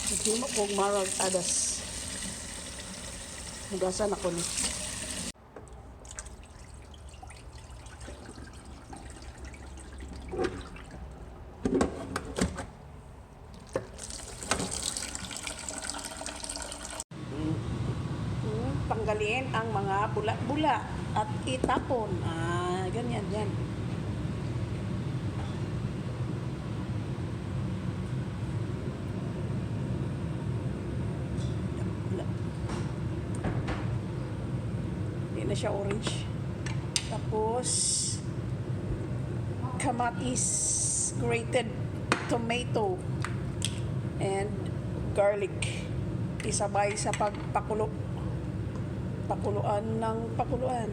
Himo kong marag adas. Hugasan ako ni. Tanggalin ang mga bula-bula at itapon. Ganyan yan. Hindi na siya orange. Tapos kamatis, grated tomato, and garlic. Isabay sa pagpakulo. Pakuluan ng pakuluan.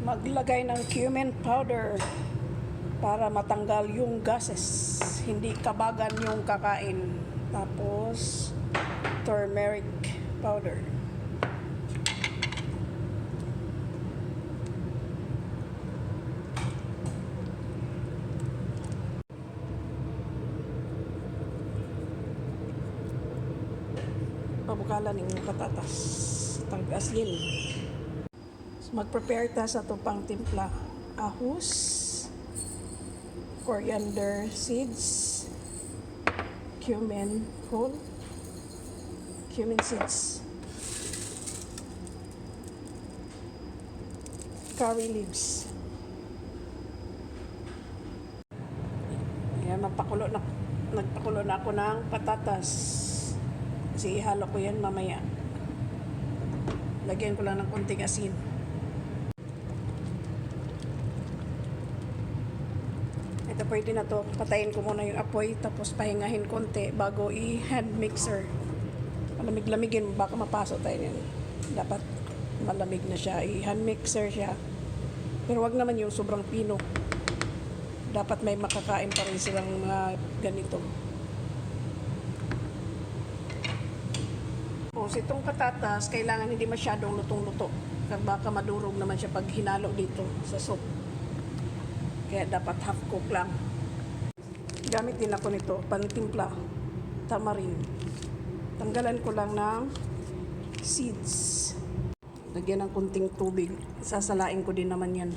Maglagay ng cumin powder para matanggal yung gases. Hindi kabagan yung kakain. Tapos turmeric powder. Pabukalan ng patatas. Tag-aslin. So, mag-prepare ta sa tupang timpla. Ahos, coriander seeds, cumin whole, cumin seeds, curry leaves. Ayan, nagpakulo na ako ng patatas. Kasi ihalo ko yan mamaya. Lagyan ko lang ng konting asin. Ito pwede na to. Patayin ko muna yung apoy. Tapos pahingahin konti bago i-hand mixer. Malamig-lamigin. Baka mapasok tayo yan. Dapat malamig na siya. I-hand mixer siya. Pero wag naman yung sobrang pino. Dapat may makakain pa rin silang mga ganito. Itong patatas, kailangan hindi masyadong lutong-luto. Baka madurog naman siya pag hinalo dito sa soup. Kaya dapat half cook lang. Gamit din ako nito, pantimpla, tamarind. Tanggalan ko lang ng seeds. Lagyan ng kunting tubig. Sasalain ko din naman yan.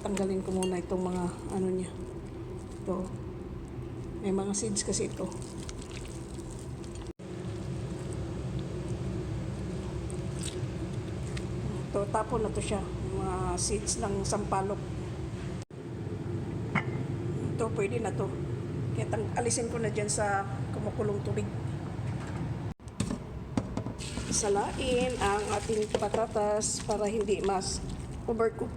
Tanggalin ko muna itong mga ano niya. Ito. May mga seeds kasi ito. Ito, tapon na to siya. Mga seeds ng sampalok. Ito, pwede na to. Kaya alisin ko na dyan sa kumukulong tubig. Salain ang ating patatas para hindi mas overcook.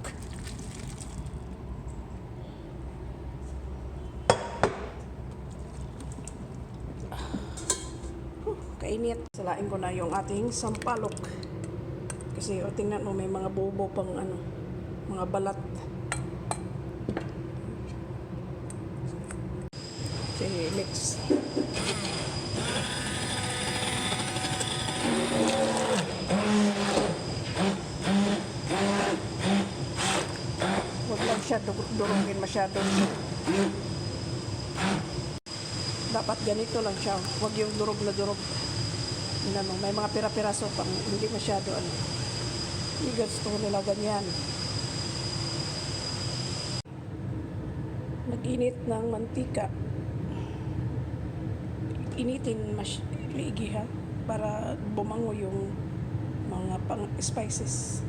Kainit. Salain ko na yung ating sampalok. Kasi tingnan mo may mga bubo pang ano, mga balat. Okay, mix. Huwag lang siya durugin masyado. Dapat ganito lang siya. Huwag yung durog na durog. Ano, may mga pira-piraso pang hindi masyado ano. Hindi gusto nila ganyan. Nag-init ng mantika. Initin maigi ha para bumango yung mga pang spices.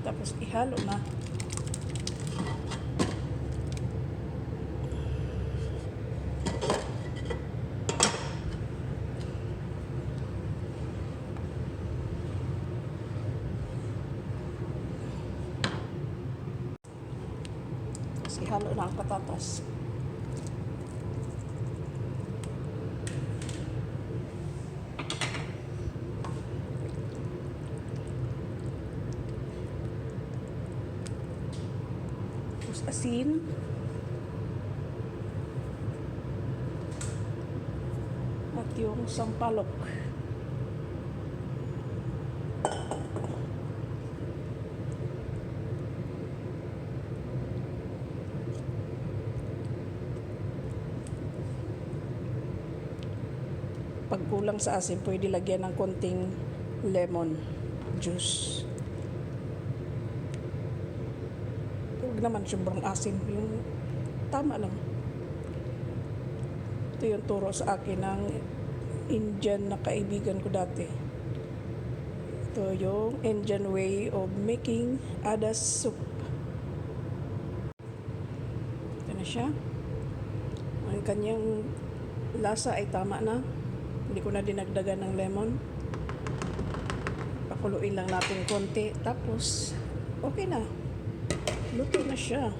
Tapos ihalo na. Tapos ihalo na ang patatas. Tapos asin. At yung sampalok. Pag kulang sa asin, pwede lagyan ng konting lemon juice. Huwag naman sobrang asin. Yung tama lang. Ito yung turo sa akin ng Indian na kaibigan ko dati. Ito yung Indian way of making adas soup. Ito na siya. Ang kanyang lasa ay tama na. Hindi ko na dinagdagan ng lemon. Pakuluin lang natin konti. Tapos, okay na. Luto na siya.